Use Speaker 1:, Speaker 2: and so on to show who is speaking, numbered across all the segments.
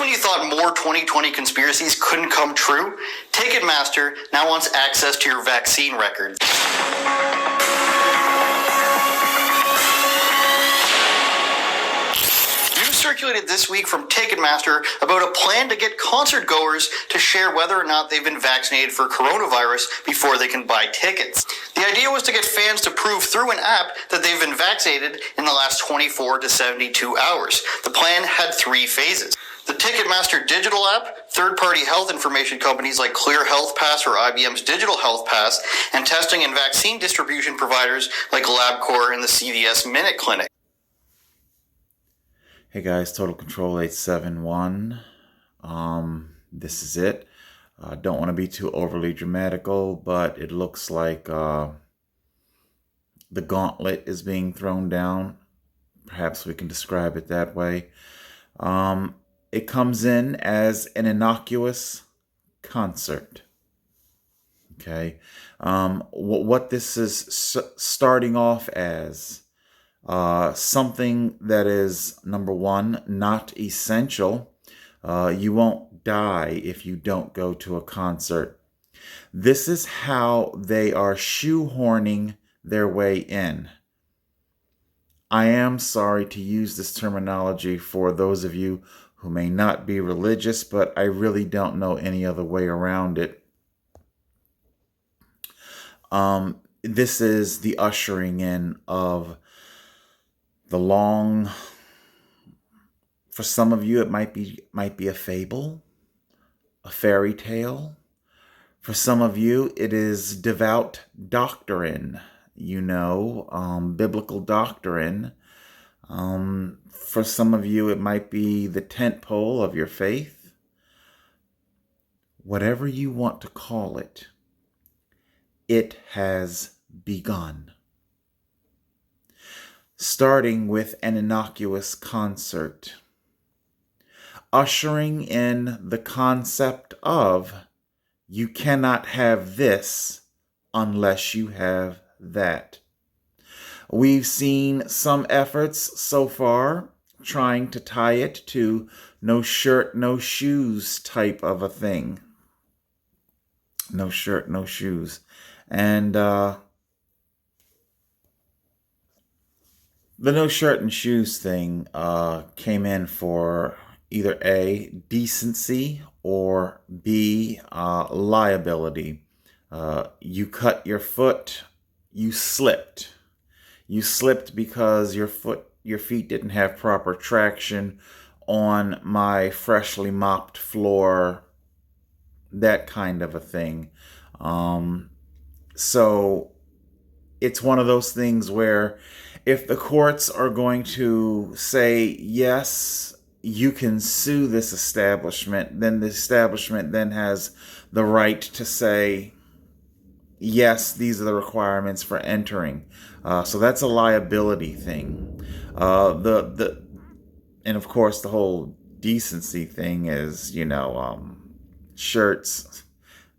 Speaker 1: when you thought more 2020 conspiracies couldn't come true? Ticketmaster now wants access to your vaccine records. News circulated this week from Ticketmaster about a plan to get concert goers to share whether or not they've been vaccinated for coronavirus before they can buy tickets. The idea was to get fans to prove through an app that they've been vaccinated in the last 24 to 72 hours. The plan had 3 phases. The Ticketmaster digital app, third-party health information companies like Clear Health Pass or IBM's Digital Health Pass, and testing and vaccine distribution providers like LabCorp and the CVS Minute Clinic.
Speaker 2: Hey guys, Total Control 871. This is it. Don't want to be too overly dramatical, but it looks like the gauntlet is being thrown down. Perhaps we can describe it that way. It comes in as an innocuous concert. Okay. What this is starting off as something that is, number one, not essential. You won't die if you don't go to a concert. This is how they are shoehorning their way in. I am sorry to use this terminology for those of you who may not be religious, but I really don't know any other way around it. This is the ushering in of the long, for some of you it might be a fable, a fairy tale. For some of you it is devout doctrine, biblical doctrine. For some of you, it might be the tent pole of your faith. Whatever you want to call it, it has begun. Starting with an innocuous concert, ushering in the concept of you cannot have this unless you have that. We've seen some efforts so far trying to tie it to no shirt, no shoes type of a thing. No shirt, no shoes. And the no shirt and shoes thing came in for either A, decency, or B, liability. You cut your foot, you slipped. You slipped because your feet didn't have proper traction on my freshly mopped floor, that kind of a thing. So it's one of those things where if the courts are going to say, yes, you can sue this establishment, then the establishment then has the right to say, yes, these are the requirements for entering. So that's a liability thing. And of course the whole decency thing is, shirts.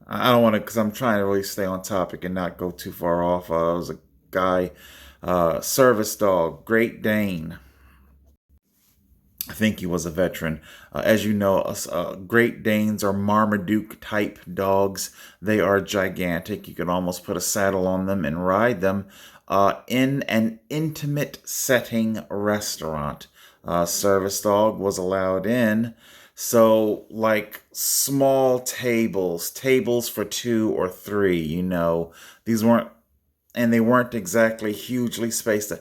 Speaker 2: I don't want to, because I'm trying to really stay on topic and not go too far off. There was a guy, service dog, Great Dane. I think he was a veteran. As you know, Great Danes are Marmaduke type dogs. They are gigantic. You can almost put a saddle on them and ride them in an intimate setting restaurant. Service dog was allowed in. So like small tables for 2 or 3, these weren't, and they weren't exactly hugely spaced.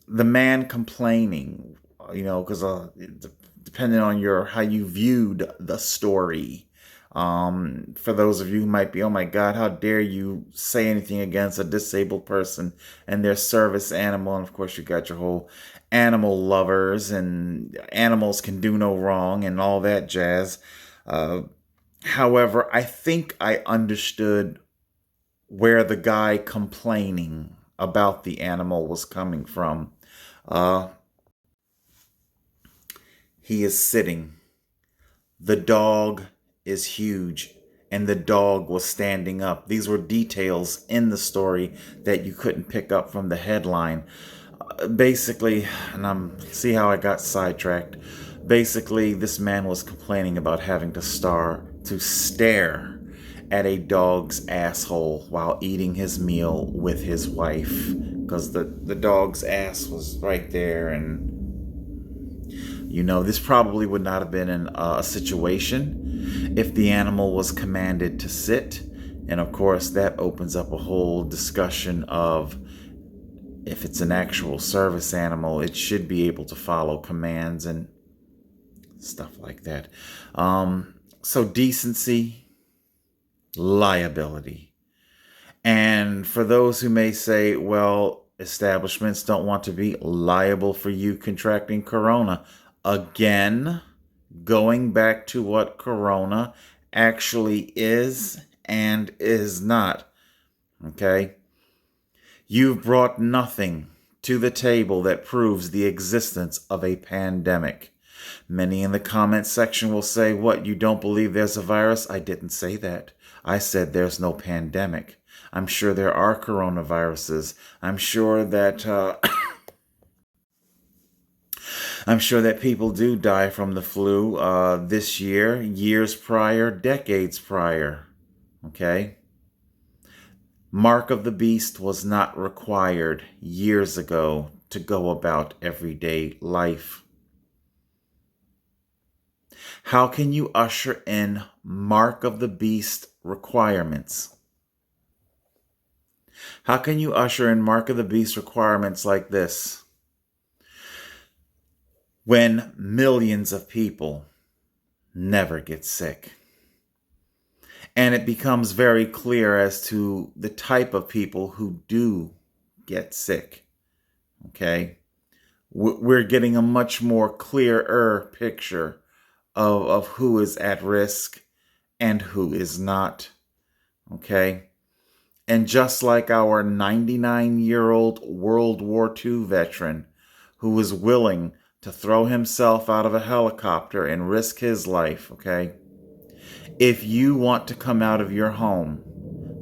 Speaker 2: The man complaining, because depending on how you viewed the story, for those of you who might be, oh my God, how dare you say anything against a disabled person and their service animal? And of course you got your whole animal lovers and animals can do no wrong and all that jazz. However, I think I understood where the guy complaining about the animal was coming from. He is sitting. The dog is huge, and the dog was standing up. These were details in the story that you couldn't pick up from the headline. Basically, and see how I got sidetracked. Basically, this man was complaining about having to stare at a dog's asshole while eating his meal with his wife, because the dog's ass was right there. And this probably would not have been a situation if the animal was commanded to sit. And of course, that opens up a whole discussion of, if it's an actual service animal, it should be able to follow commands and stuff like that. So decency, liability. And for those who may say, well, establishments don't want to be liable for you contracting corona, again, going back to what corona actually is and is not. Okay? You've brought nothing to the table that proves the existence of a pandemic. Many in the comments section will say, what, you don't believe there's a virus? I didn't say that. I said there's no pandemic. I'm sure there are coronaviruses. I'm sure that people do die from the flu this year, years prior, decades prior. Okay? Mark of the beast was not required years ago to go about everyday life. How can you usher in mark of the beast requirements? How can you usher in mark of the beast requirements like this when millions of people never get sick? And it becomes very clear as to the type of people who do get sick. Okay? We're getting a much more clearer picture of who is at risk and who is not. Okay? And just like our 99-year-old World War II veteran who was willing to throw himself out of a helicopter and risk his life, okay? If you want to come out of your home,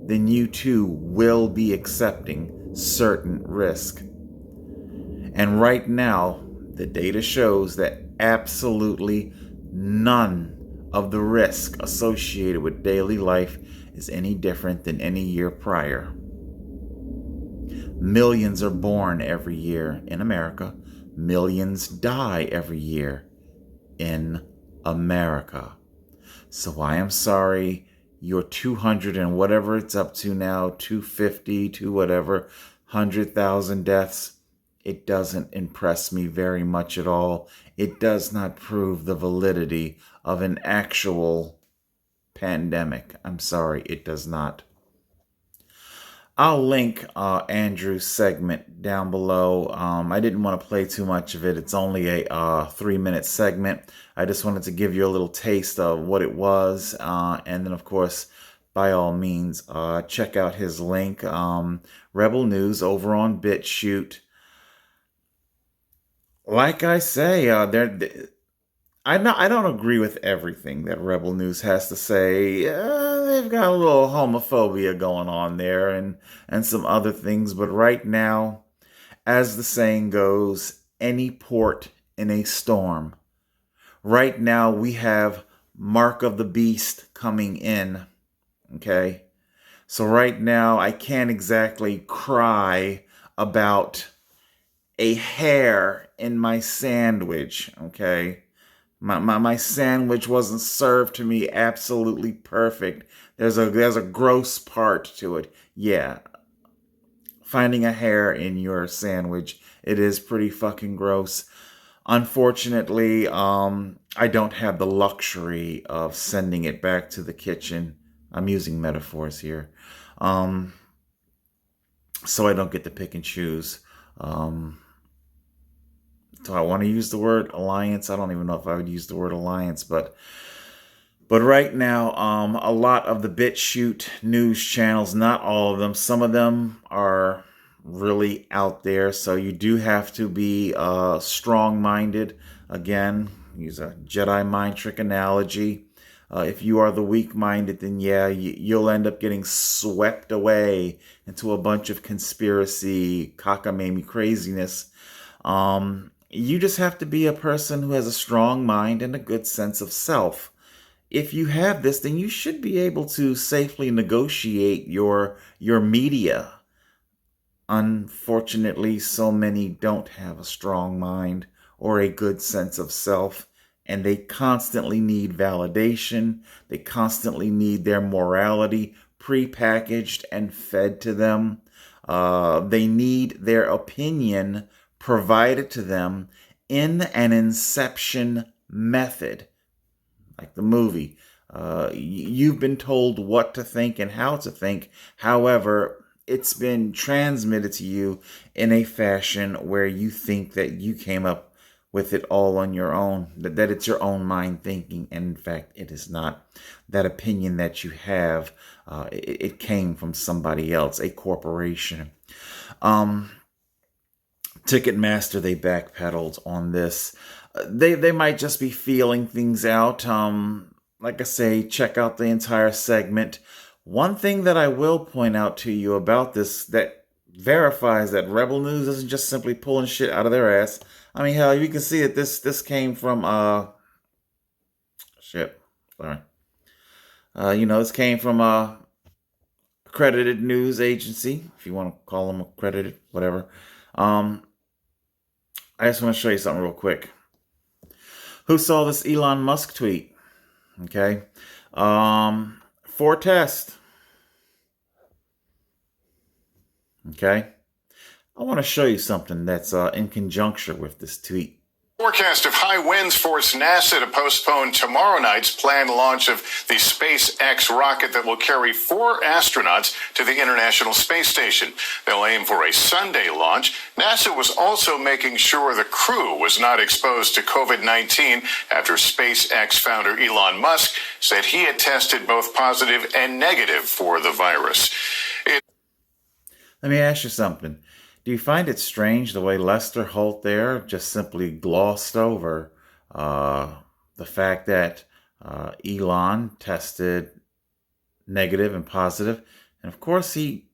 Speaker 2: then you too will be accepting certain risk. And right now, the data shows that absolutely none of the risk associated with daily life is any different than any year prior. Millions are born every year in America. Millions die every year in America. So I am sorry, your 200 and whatever it's up to now, 250 to whatever, 100,000 deaths, it doesn't impress me very much at all. It does not prove the validity of an actual pandemic. I'm sorry, it does not. I'll link Andrew's segment down below. I didn't want to play too much of it. It's only a 3-minute segment. I just wanted to give you a little taste of what it was. And then, of course, by all means, check out his link. Rebel News over on BitChute. Like I say, I don't agree with everything that Rebel News has to say. They've got a little homophobia going on there and some other things. But right now, as the saying goes, any port in a storm. Right now, we have Mark of the Beast coming in. Okay? So right now, I can't exactly cry about a hair in my sandwich. Okay? My sandwich wasn't served to me absolutely perfect. There's a gross part to it. Yeah. Finding a hair in your sandwich, it is pretty fucking gross. Unfortunately, I don't have the luxury of sending it back to the kitchen. I'm using metaphors here. So I don't get to pick and choose. Do I want to use the word alliance? I don't even know if I would use the word alliance, but right now, a lot of the BitChute news channels, not all of them, some of them are really out there, so you do have to be strong-minded. Again, use a Jedi mind trick analogy. If you are the weak-minded, then yeah, you'll end up getting swept away into a bunch of conspiracy, cockamamie craziness. You just have to be a person who has a strong mind and a good sense of self. If you have this, then you should be able to safely negotiate your media. Unfortunately, so many don't have a strong mind or a good sense of self, and they constantly need validation. They constantly need their morality prepackaged and fed to them. They need their opinion provided to them in an inception method, like the movie. You've been told what to think and how to think. However, it's been transmitted to you in a fashion where you think that you came up with it all on your own, that it's your own mind thinking, and in fact, it is not. That opinion that you have, it came from somebody else, a corporation. Ticketmaster, they backpedaled on this. They might just be feeling things out. Like I say, check out the entire segment. One thing that I will point out to you about this that verifies that Rebel News isn't just simply pulling shit out of their ass. I mean, hell, you can see that this came from shit. Sorry. This came from accredited news agency, if you want to call them accredited, whatever. I just want to show you something real quick. Who saw this Elon Musk tweet? Okay. For test. Okay. I want to show you something that's in conjunction with this tweet.
Speaker 3: Forecast of high winds forced NASA to postpone tomorrow night's planned launch of the SpaceX rocket that will carry 4 astronauts to the International Space Station. They'll aim for a Sunday launch. NASA was also making sure the crew was not exposed to COVID-19 after SpaceX founder Elon Musk said he had tested both positive and negative for the virus.
Speaker 2: Let me ask you something. Do you find it strange the way Lester Holt there just simply glossed over the fact that Elon tested negative and positive? And of course, he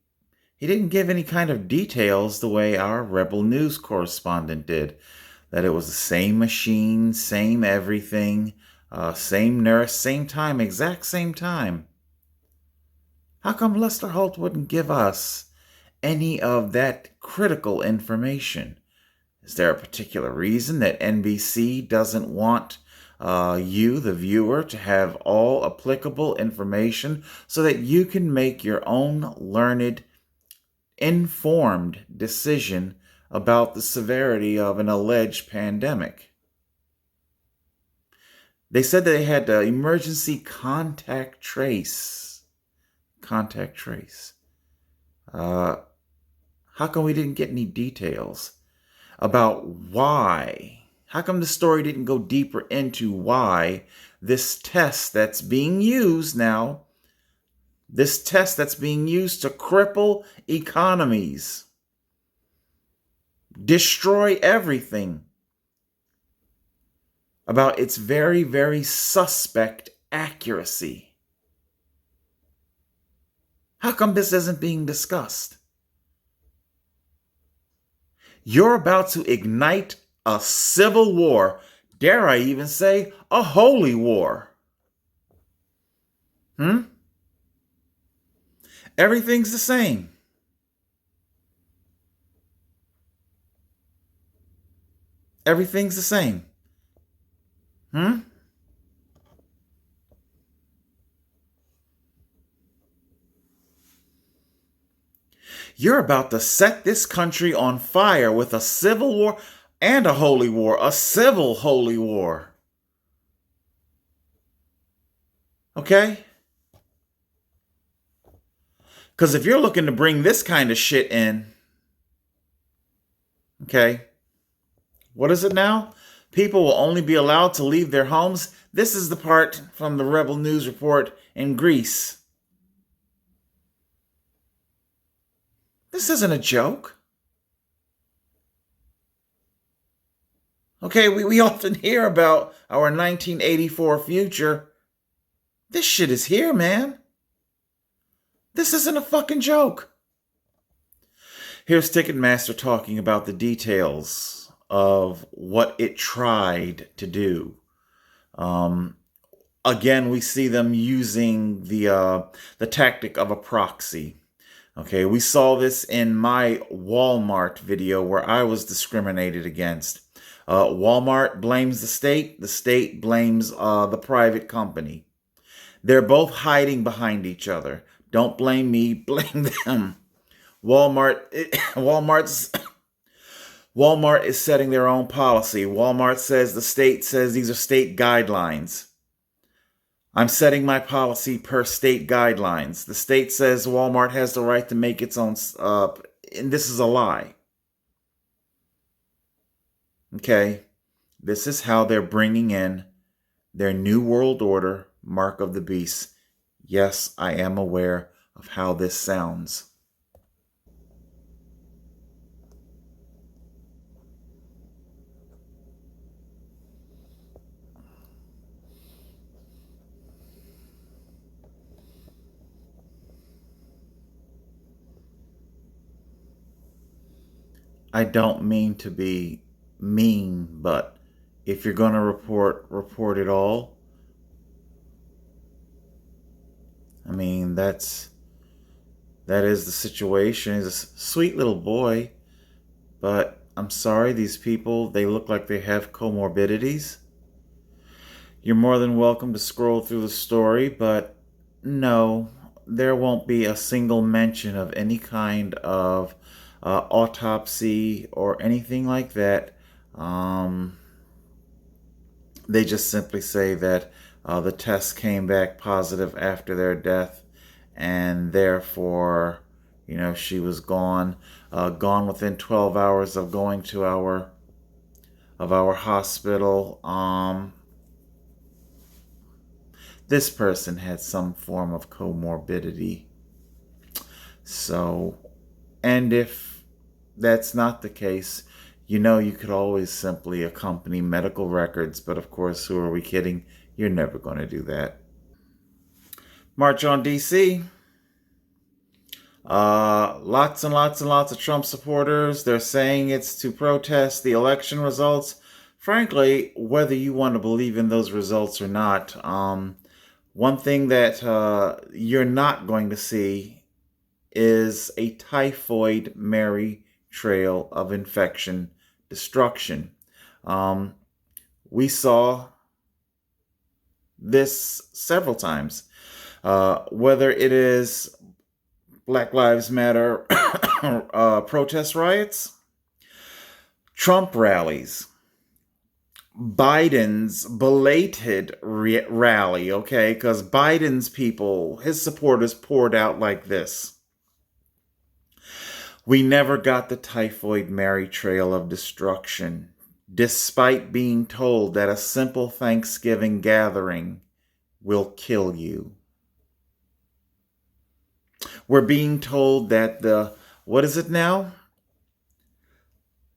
Speaker 2: didn't give any kind of details the way our Rebel News correspondent did. That it was the same machine, same everything, same nurse, same time, exact same time. How come Lester Holt wouldn't give us any of that critical information? Is there a particular reason that NBC doesn't want you, the viewer, to have all applicable information so that you can make your own learned, informed decision about the severity of an alleged pandemic? They said that they had to emergency contact trace. Contact trace. How come we didn't get any details about why? How come the story didn't go deeper into why this test that's being used now, this test that's being used to cripple economies, destroy everything, about its very, very suspect accuracy? How come this isn't being discussed? You're about to ignite a civil war, dare I even say a holy war. Everything's the same. Everything's the same. You're about to set this country on fire with a civil war and a holy war, a civil holy war. Okay? Because if you're looking to bring this kind of shit in, okay, what is it now? People will only be allowed to leave their homes. This is the part from the Rebel News report in Greece. This isn't a joke. Okay, we often hear about our 1984 future. This shit is here, man. This isn't a fucking joke. Here's Ticketmaster talking about the details of what it tried to do. Again, we see them using the tactic of a proxy. Okay, we saw this in my Walmart video where I was discriminated against. Walmart blames the state blames the private company. They're both hiding behind each other. Don't blame me, blame them. Walmart's Walmart is setting their own policy. Walmart says the state says these are state guidelines. I'm setting my policy per state guidelines. The state says Walmart has the right to make its own, and this is a lie. Okay, this is how they're bringing in their New World Order Mark of the Beast. Yes, I am aware of how this sounds. I don't mean to be mean, but if you're going to report it all. I mean, that is the situation. He's a sweet little boy, but I'm sorry, these people, they look like they have comorbidities. You're more than welcome to scroll through the story, but no, there won't be a single mention of any kind of autopsy or anything like that. They just simply say that the test came back positive after their death, and therefore, she was gone within 12 hours of going to our hospital. This person had some form of comorbidity. So, and if that's not the case, you could always simply accompany medical records, but of course, who are we kidding? You're never going to do that. March on DC. Lots and lots and lots of Trump supporters. They're saying it's to protest the election results. Frankly, whether you want to believe in those results or not, one thing that you're not going to see is a typhoid Mary trail of infection destruction. We saw this several times. Whether it is Black Lives Matter protest riots, Trump rallies, Biden's belated rally, okay? Because Biden's people, his supporters poured out like this. We never got the typhoid Mary trail of destruction, despite being told that a simple Thanksgiving gathering will kill you. We're being told that what is it now?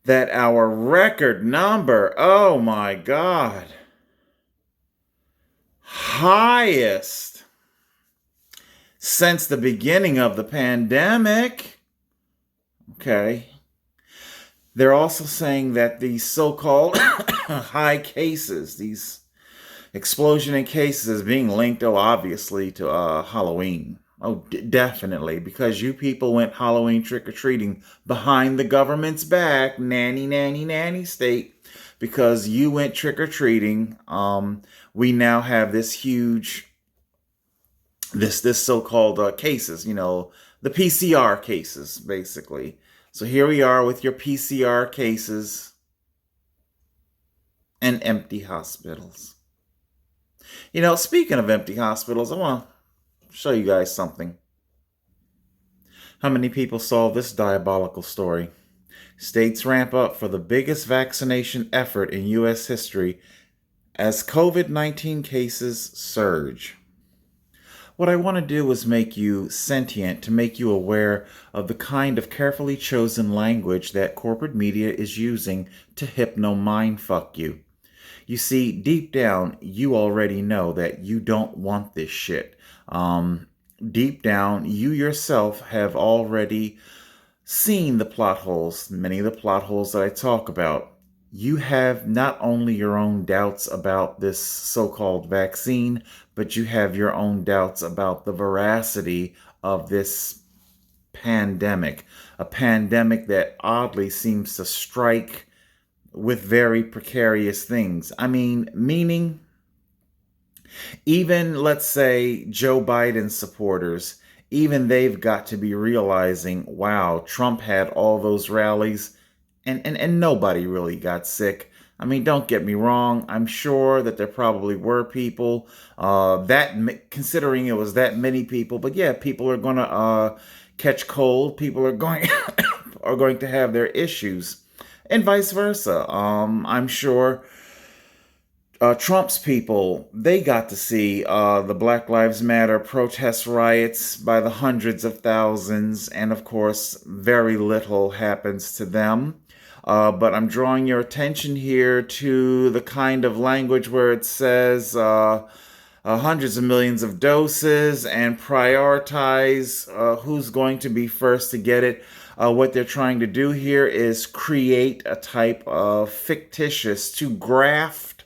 Speaker 2: That our record number, oh my God, highest since the beginning of the pandemic. Okay. They're also saying that these so-called high cases, these explosion in cases is being linked, obviously, to Halloween. Definitely, because you people went Halloween trick-or-treating behind the government's back, nanny state, because you went trick-or-treating. We now have this huge, this so-called cases, the PCR cases, basically. So here we are with your PCR cases and empty hospitals. Speaking of empty hospitals, I want to show you guys something. How many people saw this diabolical story? States ramp up for the biggest vaccination effort in U.S. history as COVID-19 cases surge. What I want to do is make you sentient, to make you aware of the kind of carefully chosen language that corporate media is using to hypno-mindfuck you. You see, deep down, you already know that you don't want this shit. Deep down, you yourself have already seen the plot holes, many of the plot holes that I talk about. you have not only your own doubts about this so-called vaccine, but you have your own doubts about the veracity of this pandemic. A pandemic that oddly seems to strike with very precarious things. I mean, meaning even, let's say, Joe Biden supporters, even they've got to be realizing, wow, Trump had all those rallies and nobody really got sick. I mean, don't get me wrong. I'm sure that there probably were people considering it was that many people. But yeah, people are going to catch cold. People are going are going to have their issues, and vice versa. I'm sure Trump's people, they got to see the Black Lives Matter protest riots by the hundreds of thousands, and of course, very little happens to them. But I'm drawing your attention here to the kind of language where it says hundreds of millions of doses and prioritize who's going to be first to get it. What they're trying to do here is create a type of fictitious to graft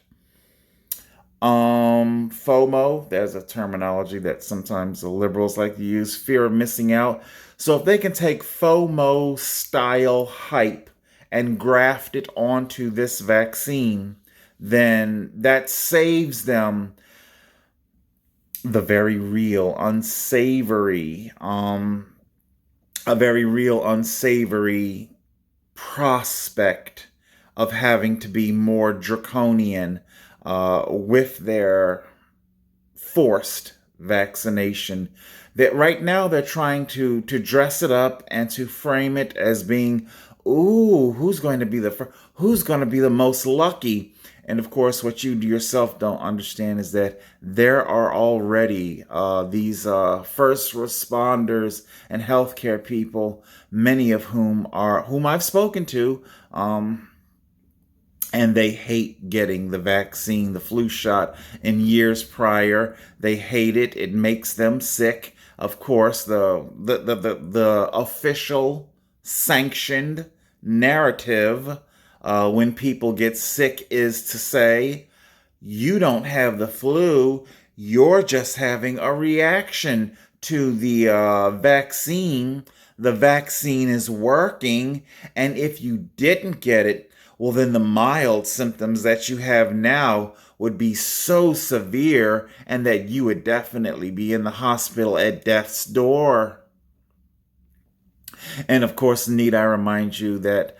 Speaker 2: FOMO. There's a terminology that sometimes the liberals like to use, fear of missing out. So if they can take FOMO style hype and graft it onto this vaccine, then that saves them the very real unsavory, a very real unsavory prospect of having to be more draconian with their forced vaccination. That right now they're trying to dress it up and to frame it as being, ooh, who's going to be who's going to be the most lucky? And of course, what you yourself don't understand is that there are already these first responders and healthcare people, many of whom I've spoken to, and they hate getting the vaccine, the flu shot in years prior. They hate it. It makes them sick. Of course, the official sanctioned narrative when people get sick is to say, you don't have the flu, you're just having a reaction to the vaccine. The vaccine is working, and if you didn't get it, well, then the mild symptoms that you have now would be so severe, and that you would definitely be in the hospital at death's door. And of course, need I remind you that,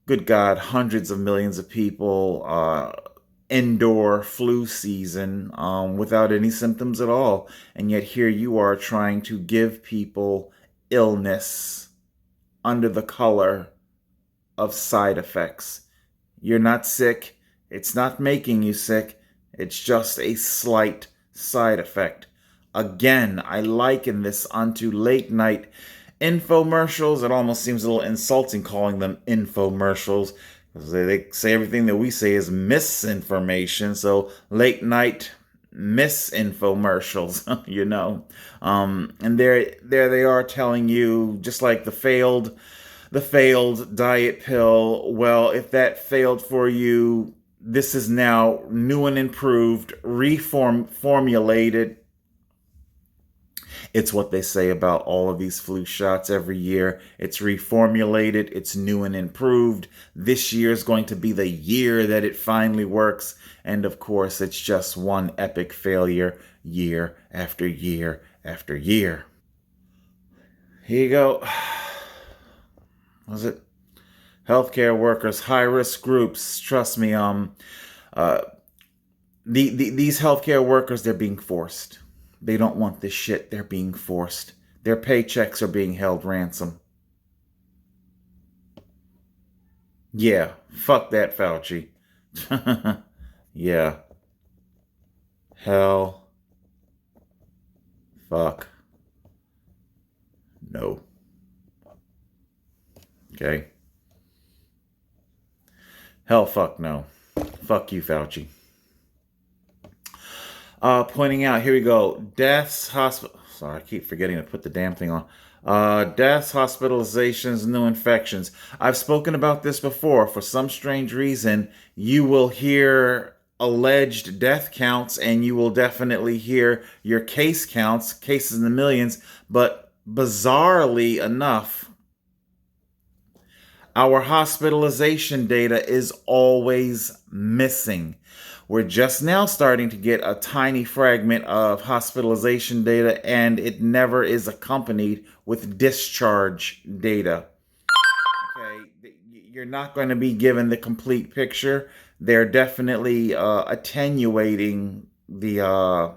Speaker 2: good God, hundreds of millions of people endure flu season without any symptoms at all. And yet here you are trying to give people illness under the color of side effects. You're not sick. It's not making you sick. It's just a slight side effect. Again, I liken this unto late night infomercials. It almost seems a little insulting calling them infomercials, because they say everything that we say is misinformation. So late night misinfomercials, you know. And there they are telling you, just like the failed diet pill. Well, if that failed for you, this is now new and improved, reformulated. It's what they say about all of these flu shots every year. It's reformulated, it's new and improved. This year is going to be the year that it finally works. And of course, it's just one epic failure year after year after year. Here you go. Was it healthcare workers, high-risk groups? Trust me, these healthcare workers, they're being forced. They don't want this shit. They're being forced. Their paychecks are being held ransom. Yeah, fuck that, Fauci. Yeah. Hell. Fuck. No. Okay. Hell, fuck no. Fuck you, Fauci. Pointing out, here we go. Deaths, hospital. Sorry, I keep forgetting to put the damn thing on. Deaths, hospitalizations, new infections. I've spoken about this before. For some strange reason, you will hear alleged death counts and you will definitely hear your case counts, cases in the millions. But bizarrely enough, our hospitalization data is always missing. We're just now starting to get a tiny fragment of hospitalization data, and it never is accompanied with discharge data. Okay, you're not going to be given the complete picture. They're definitely attenuating the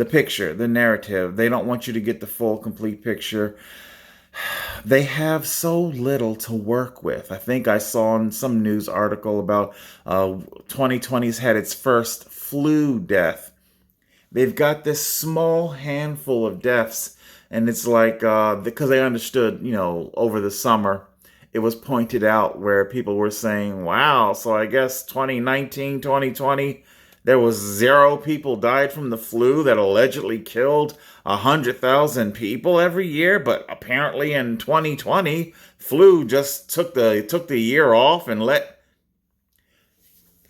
Speaker 2: picture, the narrative. They don't want you to get the full, complete picture. They have so little to work with. I think I saw in some news article about 2020's had its first flu death. They've got this small handful of deaths, and it's like, because they understood, over the summer, it was pointed out where people were saying, wow, so I guess 2019, 2020, there was 0 people died from the flu that allegedly killed 100,000 people every year, but apparently in 2020, flu just took the year off and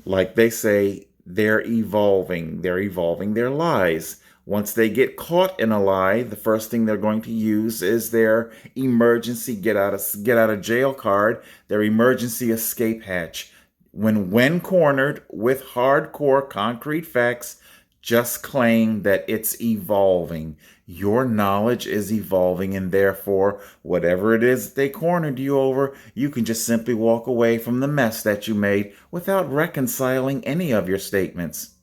Speaker 2: like they say, they're evolving their lies. Once they get caught in a lie, the first thing they're going to use is their emergency get out of jail card, their emergency escape hatch. When cornered with hardcore concrete facts, just claim that it's evolving. Your knowledge is evolving, and therefore, whatever it is that they cornered you over, you can just simply walk away from the mess that you made without reconciling any of your statements.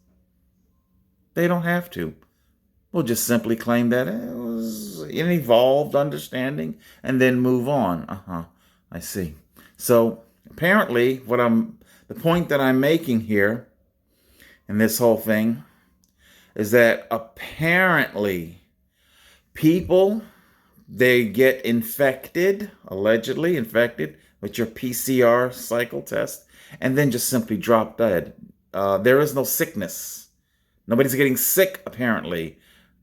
Speaker 2: They don't have to. We'll just simply claim that it was an evolved understanding and then move on. I see. So apparently the point that I'm making here in this whole thing is that apparently people, they get infected, allegedly infected, with your PCR cycle test, and then just simply drop dead. There is no sickness. Nobody's getting sick, apparently.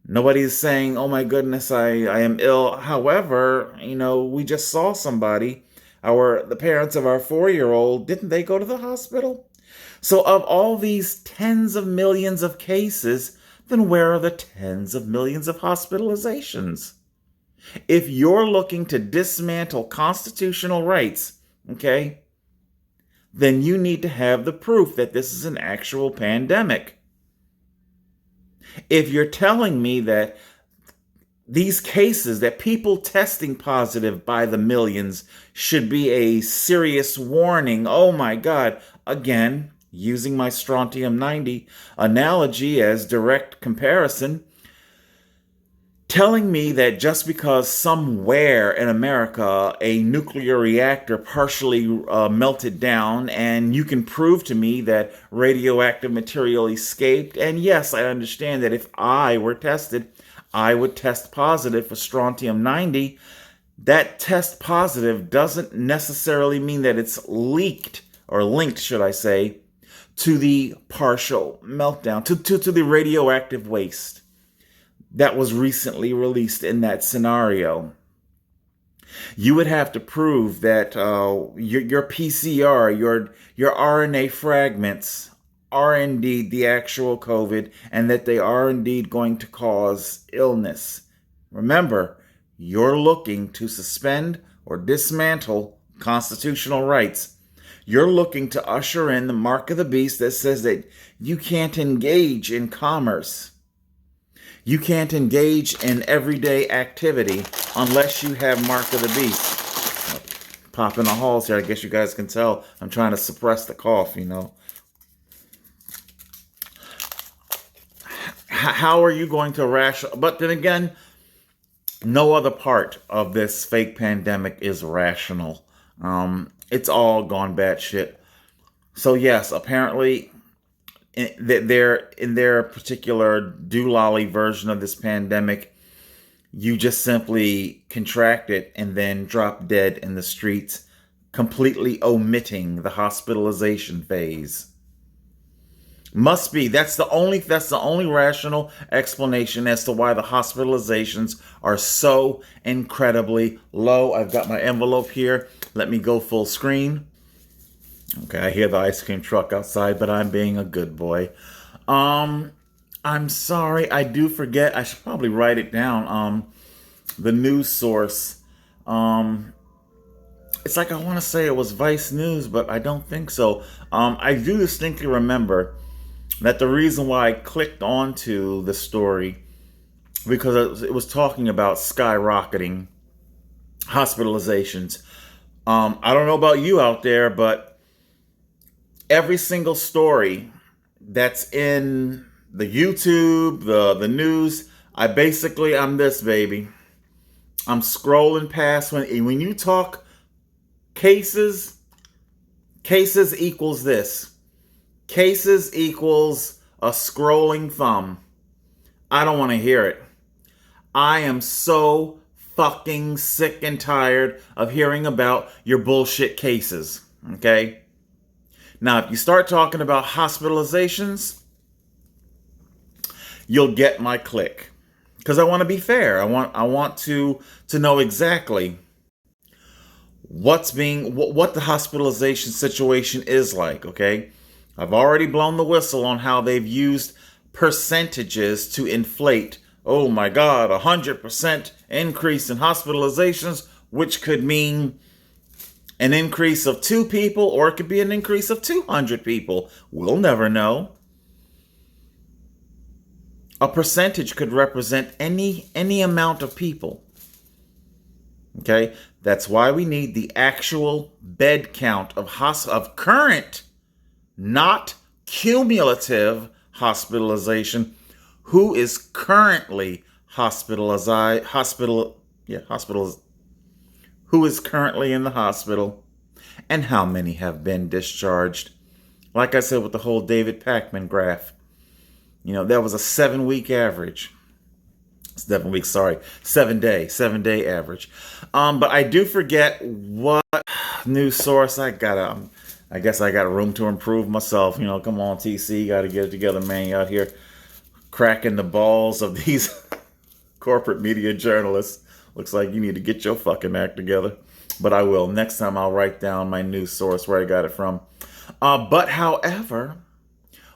Speaker 2: Nobody's saying, oh my goodness, I am ill. However, we just saw somebody, the parents of our 4-year-old, didn't they go to the hospital? So of all these tens of millions of cases, then where are the tens of millions of hospitalizations? If you're looking to dismantle constitutional rights, okay, then you need to have the proof that this is an actual pandemic. If you're telling me that these cases, that people testing positive by the millions should be a serious warning, oh my God, again, using my strontium-90 analogy as direct comparison, telling me that just because somewhere in America a nuclear reactor partially melted down and you can prove to me that radioactive material escaped, and yes, I understand that if I were tested, I would test positive for strontium-90, that test positive doesn't necessarily mean that it's leaked, or linked, should I say, to the partial meltdown, to the radioactive waste that was recently released in that scenario. You would have to prove that your PCR, your RNA fragments are indeed the actual COVID, and that they are indeed going to cause illness. Remember, you're looking to suspend or dismantle constitutional rights. You're looking to usher in the mark of the beast that says that you can't engage in commerce. You can't engage in everyday activity unless you have mark of the beast. Pop in the halls here. I guess you guys can tell I'm trying to suppress the cough, How are you going to rational? But then again, no other part of this fake pandemic is rational. It's all gone batshit. So yes, apparently, in their particular doolally version of this pandemic, you just simply contract it and then drop dead in the streets, completely omitting the hospitalization phase. Must be. That's the only rational explanation as to why the hospitalizations are so incredibly low. I've got my envelope here. Let me go full screen. Okay, I hear the ice cream truck outside, but I'm being a good boy. I'm sorry, I do forget. I should probably write it down. The news source. It's like I want to say it was Vice News, but I don't think so. I do distinctly remember that the reason why I clicked onto the story because it was talking about skyrocketing hospitalizations. I don't know about you out there, but every single story that's in the YouTube, the news, I'm this baby. I'm scrolling past when you talk cases equals this. Cases equals a scrolling thumb. I don't want to hear it. I am so fucking sick and tired of hearing about your bullshit cases. Okay? Now, if you start talking about hospitalizations, you'll get my click. Because I want to be fair. I want to know exactly what the hospitalization situation is like, okay? I've already blown the whistle on how they've used percentages to inflate, oh my God, 100% increase in hospitalizations, which could mean an increase of 2 people, or it could be an increase of 200 people. We'll never know. A percentage could represent any amount of people. Okay? That's why we need the actual bed count of current, not cumulative hospitalization. Who is currently who is currently in the hospital, and how many have been discharged. Like I said with the whole David Pacman graph, that was a 7-week average. 7 weeks, sorry. 7-day average. But I do forget what news source I got. I guess I got room to improve myself. Come on, TC, got to get it together, man. You out here cracking the balls of these corporate media journalists. Looks like you need to get your fucking act together. But I will. Next time I'll write down my news source where I got it from. But however,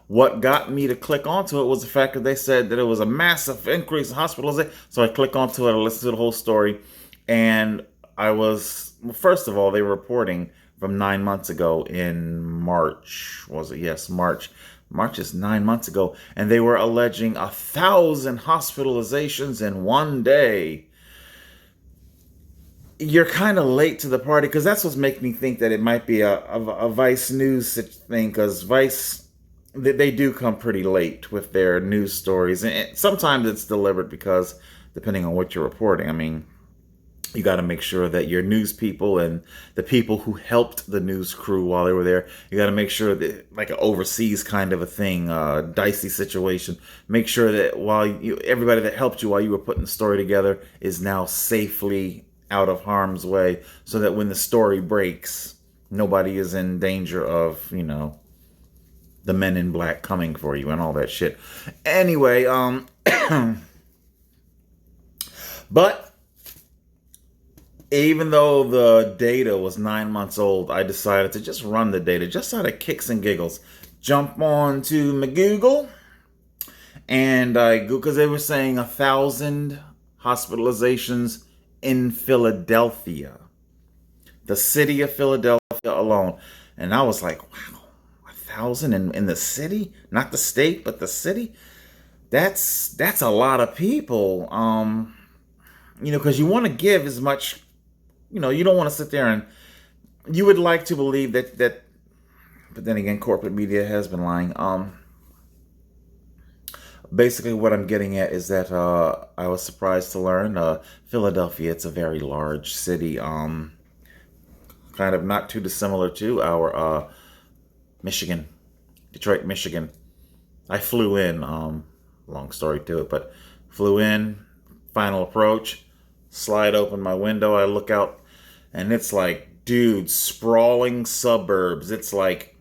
Speaker 2: what got me to click onto it was the fact that they said that it was a massive increase in hospitalization. So I click onto it, I listen to the whole story, and first of all, they were reporting from 9 months ago in March. Was it? Yes, March. March is 9 months ago. And they were alleging 1,000 hospitalizations in one day. You're kind of late to the party, because that's what's making me think that it might be a Vice News thing, because Vice, they do come pretty late with their news stories. And sometimes it's deliberate because, depending on what you're reporting, I mean, you got to make sure that your news people and the people who helped the news crew while they were there, you got to make sure that, like an overseas kind of a thing, dicey situation, make sure that everybody that helped you while you were putting the story together is now safely out of harm's way, so that when the story breaks, nobody is in danger of, the men in black coming for you and all that shit. Anyway, but even though the data was 9 months old, I decided to just run the data just out of kicks and giggles. Jump on to my Google, and I Google, because they were saying 1,000 hospitalizations in Philadelphia, the city of Philadelphia alone. And I was like, wow, 1,000 in the city, not the state, but the city. That's a lot of people. Because you want to give as much, you don't want to sit there and you would like to believe that, but then again, corporate media has been lying. Basically, what I'm getting at is that I was surprised to learn Philadelphia, it's a very large city, kind of not too dissimilar to our Detroit, Michigan. I flew in, long story to it, but flew in, final approach, slide open my window, I look out, and it's like, dude, sprawling suburbs. It's like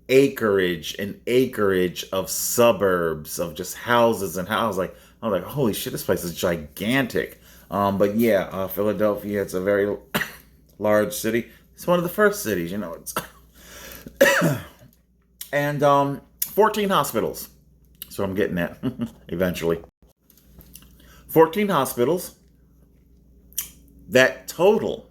Speaker 2: acreage and acreage of suburbs of just houses and houses. I was like, holy shit, this place is gigantic. But yeah, Philadelphia, it's a very large city. It's one of the first cities, It's and 14 hospitals. So I'm getting at eventually. 14 hospitals that total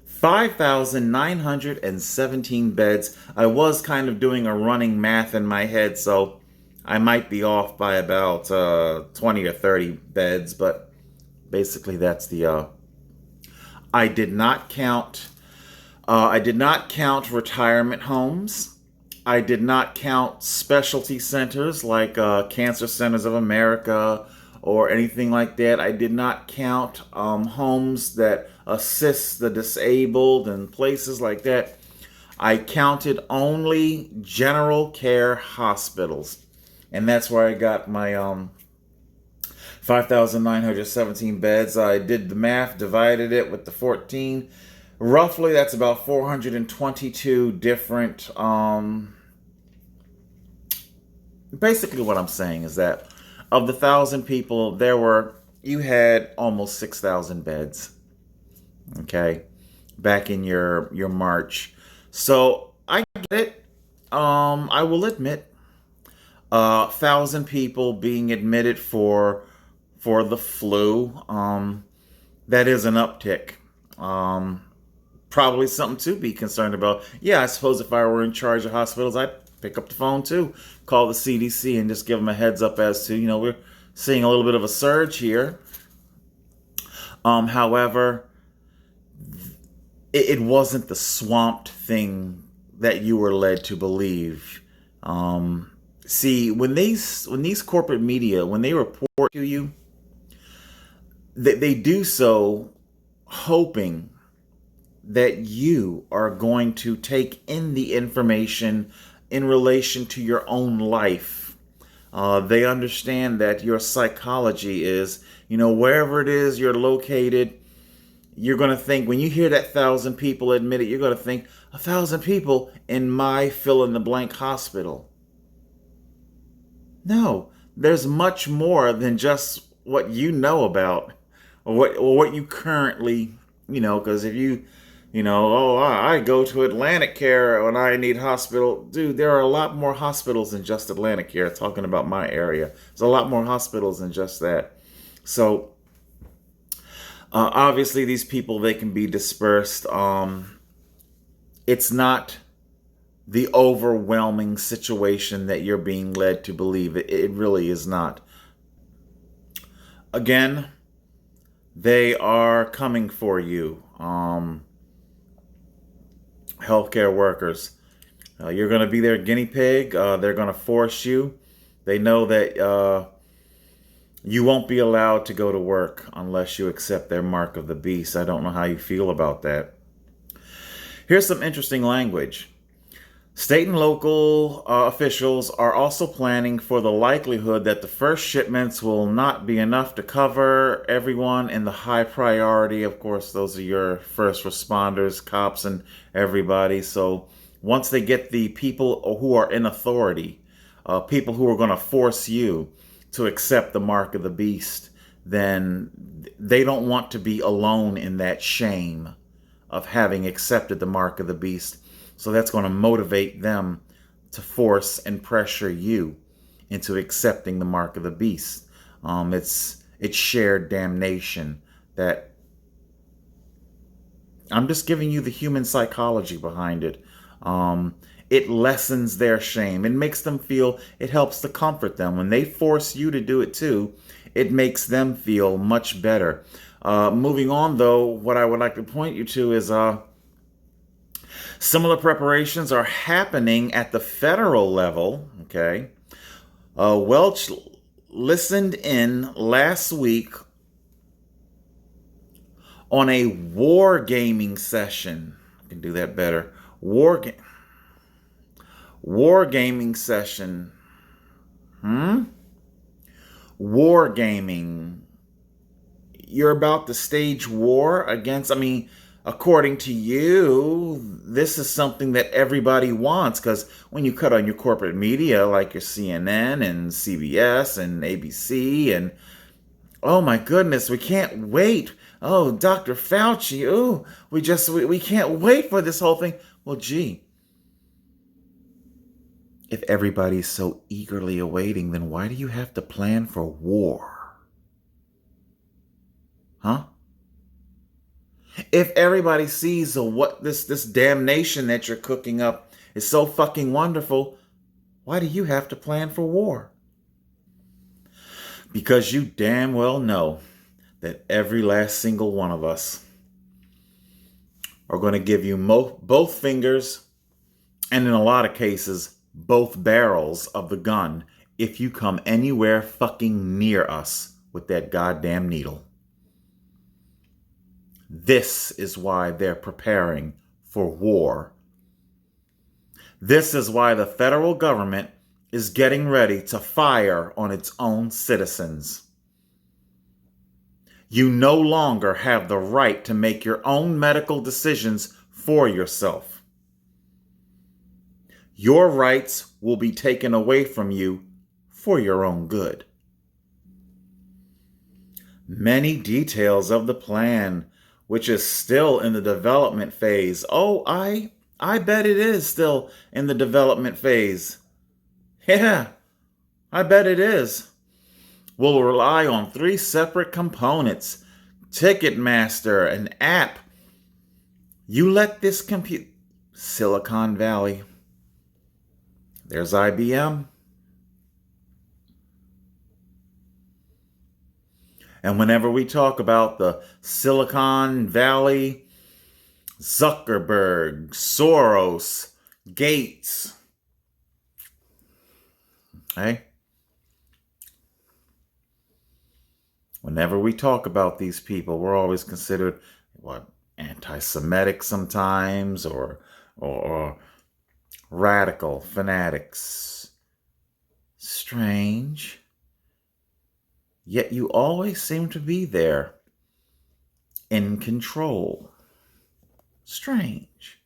Speaker 2: 5,917 beds. I was kind of doing a running math in my head, so I might be off by about 20 or 30 beds, but basically that's the I did not count retirement homes. I did not count specialty centers like Cancer Centers of America or anything like that. I did not count homes that assist the disabled and places like that. I counted only general care hospitals. And that's where I got my 5,917 beds. I did the math, divided it with the 14. Roughly, that's about 422 different. Basically, what I'm saying is that of the 1,000 people, you had almost 6,000 beds. Okay, back in your March. So I get it. I will admit, 1,000 people being admitted for the flu. That is an uptick. Probably something to be concerned about. Yeah, I suppose if I were in charge of hospitals, I'd pick up the phone too, call the CDC and just give them a heads up as to, we're seeing a little bit of a surge here. However, it wasn't the swamped thing that you were led to believe. See, when these corporate media, when they report to you, they do so hoping that you are going to take in the information in relation to your own life. They understand that your psychology is, wherever it is you're located, you're going to think, when you hear that 1,000 people admitted, you're going to think 1,000 people in my fill in the blank hospital. No, there's much more than just what you know about or what you currently, because if you, I go to Atlantic Care when I need hospital. Dude, there are a lot more hospitals than just Atlantic Care. Talking about my area, there's a lot more hospitals than just that. So, obviously, these people, they can be dispersed. It's not the overwhelming situation that you're being led to believe. It really is not. Again, they are coming for you. Healthcare workers. You're going to be their guinea pig. They're going to force you. They know that you won't be allowed to go to work unless you accept their mark of the beast. I don't know how you feel about that. Here's some interesting language. State and local officials are also planning for the likelihood that the first shipments will not be enough to cover everyone in the high priority. Of course, those are your first responders, cops, and everybody. So once they get the people who are in authority, people who are going to force you to accept the mark of the beast, then they don't want to be alone in that shame of having accepted the mark of the beast. So that's going to motivate them to force and pressure you into accepting the mark of the beast. It's shared damnation. That I'm just giving you the human psychology behind it. It lessens their shame. It makes them feel, it helps to comfort them. When they force you to do it too, it makes them feel much better. Moving on, though, what I would like to point you to is similar preparations are happening at the federal level. Okay. Welch listened in last week on a wargaming session. I can do that better. Wargaming session. Wargaming. You're about to stage war against, according to you, this is something that everybody wants, because when you cut on your corporate media like your CNN and CBS and ABC and oh my goodness, we can't wait. Oh, Dr. Fauci. Oh, we can't wait for this whole thing. Well, gee, if everybody's so eagerly awaiting, then why do you have to plan for war? Huh? If everybody sees what this damnation that you're cooking up is so fucking wonderful, why do you have to plan for war? Because you damn well know that every last single one of us are going to give you both fingers, and in a lot of cases, both barrels of the gun if you come anywhere fucking near us with that goddamn needle. This is why they're preparing for war. This is why the federal government is getting ready to fire on its own citizens. You no longer have the right to make your own medical decisions for yourself. Your rights will be taken away from you for your own good. Many details of the plan, which is still in the development phase. Oh, I bet it is still in the development phase. Yeah, I bet it is. Will rely on 3 separate components. Ticketmaster, an app. You let this compute. Silicon Valley. There's IBM. And whenever we talk about the Silicon Valley, Zuckerberg, Soros, Gates, okay? Whenever we talk about these people, we're always considered, anti-Semitic sometimes, or radical fanatics. Strange. Yet you always seem to be there, in control. Strange.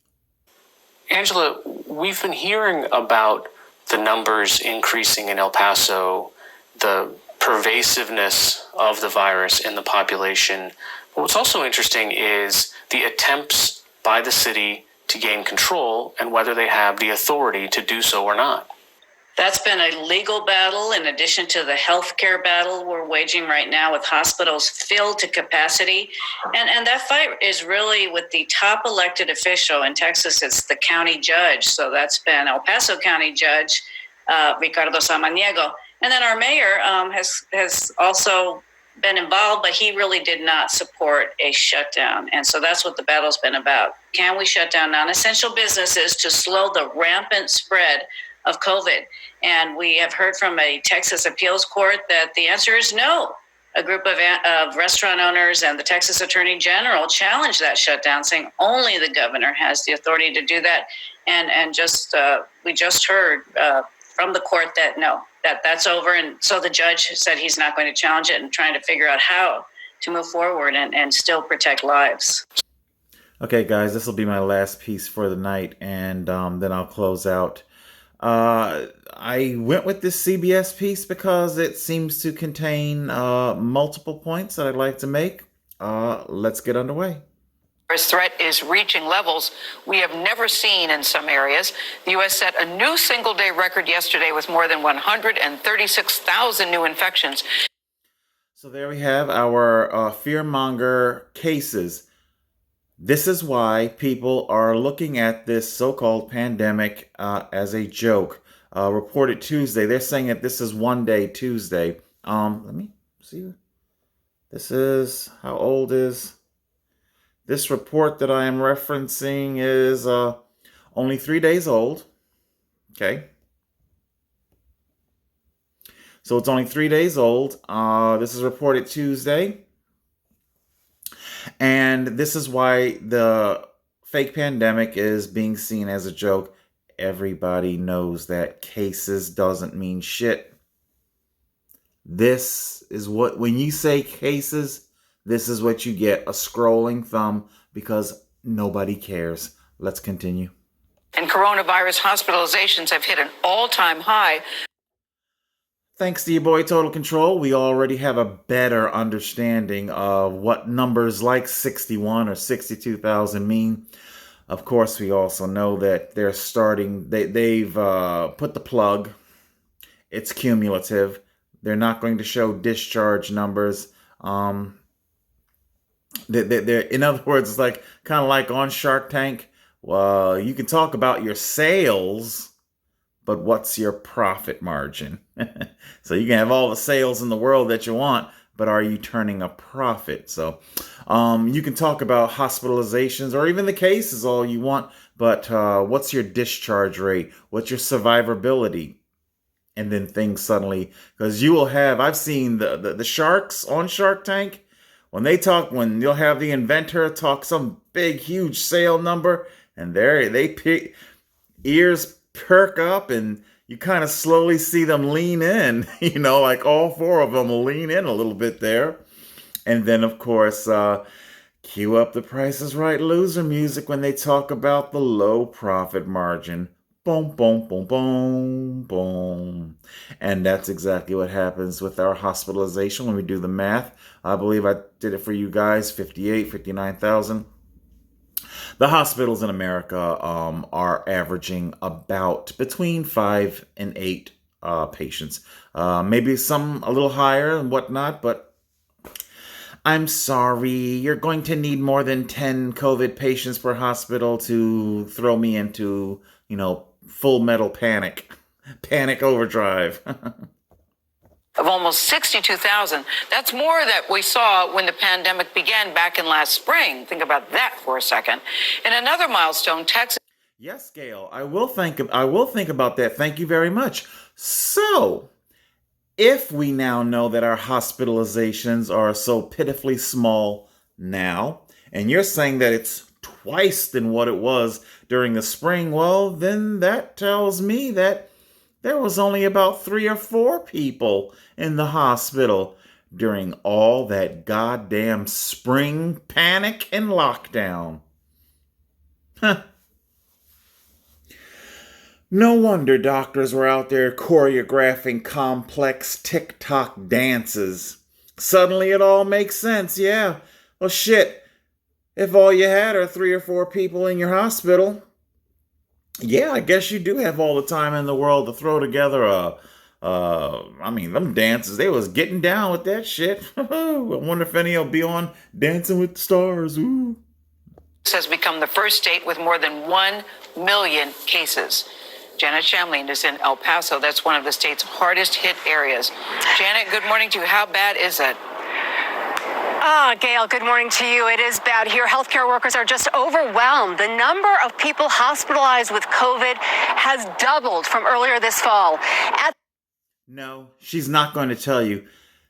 Speaker 4: Angela, we've been hearing about the numbers increasing in El Paso, the pervasiveness of the virus in the population. But what's also interesting is the attempts by the city to gain control and whether they have the authority to do so or not.
Speaker 5: That's been a legal battle in addition to the healthcare battle we're waging right now with hospitals filled to capacity. And that fight is really with the top elected official in Texas. It's the county judge. So that's been El Paso County Judge Ricardo Samaniego. And then our mayor has also been involved, but he really did not support a shutdown. And so that's what the battle's been about. Can we shut down non-essential businesses to slow the rampant spread of COVID? And we have heard from a Texas appeals court that the answer is no. A group of restaurant owners and the Texas Attorney General challenged that shutdown, saying only the governor has the authority to do that. And we just heard from the court that no, that's over. And so the judge said he's not going to challenge it and trying to figure out how to move forward and still protect lives.
Speaker 2: Okay, guys, this will be my last piece for the night, and then I'll close out. I went with this CBS piece because it seems to contain multiple points that I'd like to make. Let's get underway.
Speaker 6: This threat is reaching levels we have never seen in some areas. The U.S. set a new single-day record yesterday with more than 136,000 new infections.
Speaker 2: So there we have our fearmonger cases. This is why people are looking at this so-called pandemic as a joke. Reported Tuesday. They're saying that this is one day Tuesday. Let me see. This is, how old is this report that I am referencing? Is only 3 days old. Okay. So it's only 3 days old. This is reported Tuesday. And this is why the fake pandemic is being seen as a joke. Everybody knows that cases doesn't mean shit. This is what, when you say cases, this is what you get, a scrolling thumb, because nobody cares. Let's continue.
Speaker 6: And coronavirus hospitalizations have hit an all-time high.
Speaker 2: Thanks to your boy Total Control, we already have a better understanding of what numbers like 61 or 62,000 mean. Of course, we also know that they've put the plug. It's cumulative. They're not going to show discharge numbers. They're, in other words, it's like kind of like on Shark Tank. Well, you can talk about your sales, but what's your profit margin? So you can have all the sales in the world that you want, but are you turning a profit? So you can talk about hospitalizations or even the cases all you want, but what's your discharge rate? What's your survivability? And then things suddenly, because you will have, I've seen the sharks on Shark Tank, when you'll have the inventor talk some big, huge sale number, and ears perk up, and you kind of slowly see them lean in, like all four of them will lean in a little bit there. And then, of course, cue up the Price is Right loser music when they talk about the low profit margin. Boom, boom, boom, boom, boom. And that's exactly what happens with our hospitalization when we do the math. I believe I did it for you guys, 59,000. The hospitals in America are averaging about between 5 and 8 patients. Maybe some a little higher and whatnot, but I'm sorry, you're going to need more than 10 COVID patients per hospital to throw me into, full metal panic overdrive.
Speaker 6: Of almost 62,000. That's more that we saw when the pandemic began back in last spring. Think about that for a second. In another milestone, Texas.
Speaker 2: Yes, Gail, I will think about that. Thank you very much. So, if we now know that our hospitalizations are so pitifully small now, and you're saying that it's twice than what it was during the spring, well, then that tells me that there was only about 3 or 4 people in the hospital during all that goddamn spring panic and lockdown. Huh. No wonder doctors were out there choreographing complex TikTok dances. Suddenly it all makes sense, yeah. Well, shit. If all you had are 3 or 4 people in your hospital, yeah, I guess you do have all the time in the world to throw together them dances, they was getting down with that shit. I wonder if any will be on Dancing with the Stars. Ooh.
Speaker 6: Has become the first state with more than 1 million cases. Janet Shamlian is in El Paso. That's one of the state's hardest hit areas. Janet, good morning to you. How bad is it?
Speaker 7: Gail, good morning to you. It is bad here. Healthcare workers are just overwhelmed. The number of people hospitalized with COVID has doubled from earlier this fall.
Speaker 2: No, she's not going to tell you.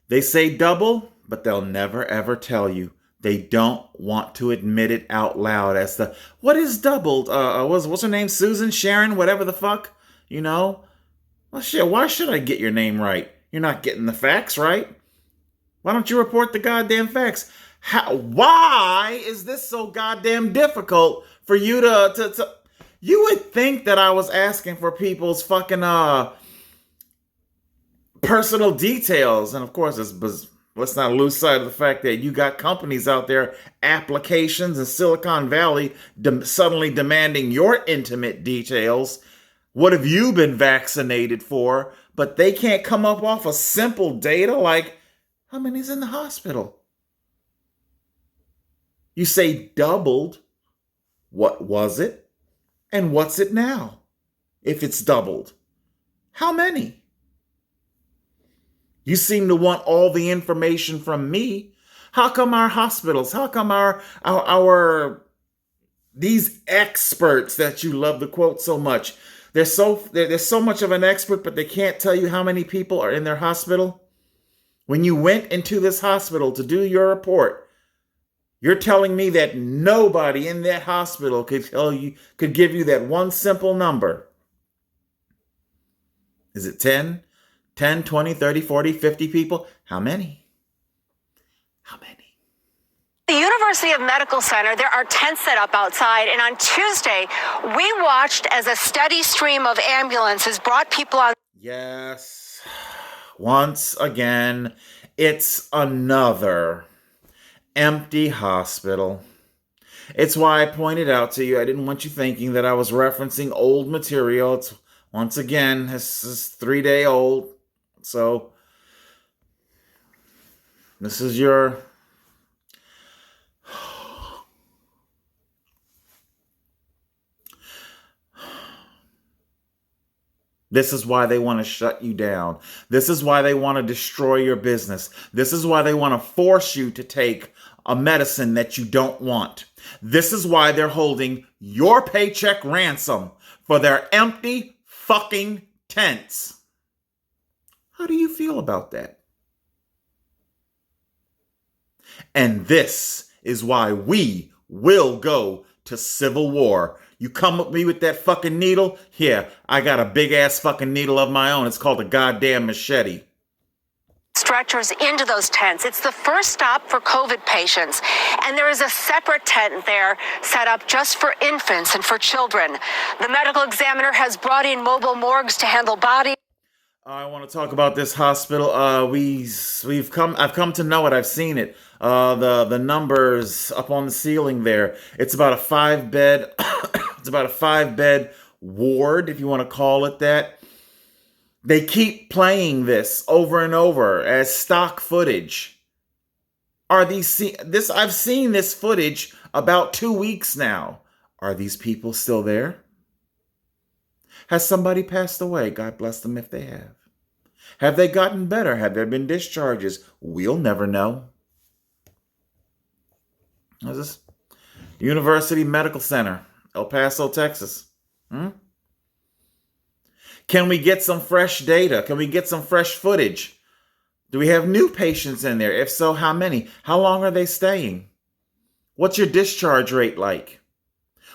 Speaker 2: They say double, but they'll never ever tell you. They don't want to admit it out loud as to what is doubled. What's her name? Susan, Sharon, whatever the fuck. Well, shit, why should I get your name right? You're not getting the facts right. Why don't you report the goddamn facts? Why is this so goddamn difficult for you to You would think that I was asking for people's fucking personal details. And of course, let's not lose sight of the fact that you got companies out there, applications in Silicon Valley, suddenly demanding your intimate details. What have you been vaccinated for? But they can't come up off of simple data like, how many's in the hospital? You say doubled. What was it? And what's it now? If it's doubled. How many? You seem to want all the information from me. How come our hospitals, how come our these experts that you love to quote so much, they're so much of an expert, but they can't tell you how many people are in their hospital? When you went into this hospital to do your report, you're telling me that nobody in that hospital could give you that one simple number. Is it 10? 10, 20, 30, 40, 50 people? How many? How many?
Speaker 7: The University of Medical Center, there are tents set up outside, and on Tuesday, we watched as a steady stream of ambulances brought people on.
Speaker 2: Yes, once again, it's another empty hospital. It's why I pointed out to you, I didn't want you thinking that I was referencing old material. It's, once again, this is 3-day-old, so this is your... This is why they want to shut you down. This is why they want to destroy your business. This is why they want to force you to take a medicine that you don't want. This is why they're holding your paycheck ransom for their empty fucking tents. How do you feel about that? And this is why we will go to civil war. You come at me with that fucking needle? Yeah, I got a big ass fucking needle of my own. It's called a goddamn machete.
Speaker 7: Stretchers into those tents. It's the first stop for COVID patients. And there is a separate tent there set up just for infants and for children. The medical examiner has brought in mobile morgues to handle bodies.
Speaker 2: I want to talk about this hospital. I've come to know it. I've seen it. The numbers up on the ceiling there. It's about a 5-bed. It's about a 5-bed ward, if you want to call it that. They keep playing this over and over as stock footage. I've seen this footage about 2 weeks now. Are these people still there? Has somebody passed away? God bless them if they have. Have they gotten better? Have there been discharges? We'll never know. This is University Medical Center, El Paso, Texas. Can we get some fresh data? Can we get some fresh footage? Do we have new patients in there? If so, how many? How long are they staying? What's your discharge rate like?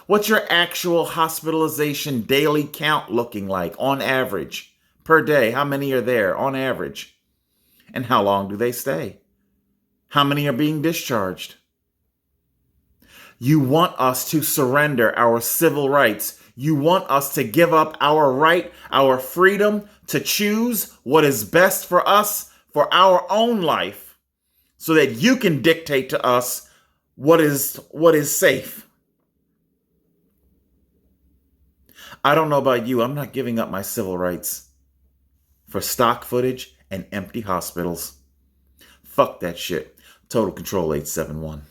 Speaker 2: What's your actual hospitalization daily count looking like on average per day? How many are there on average? And how long do they stay? How many are being discharged? You want us to surrender our civil rights. You want us to give up our right, our freedom to choose what is best for us, for our own life, so that you can dictate to us what is safe. I don't know about you. I'm not giving up my civil rights for stock footage and empty hospitals. Fuck that shit. Total Control 871.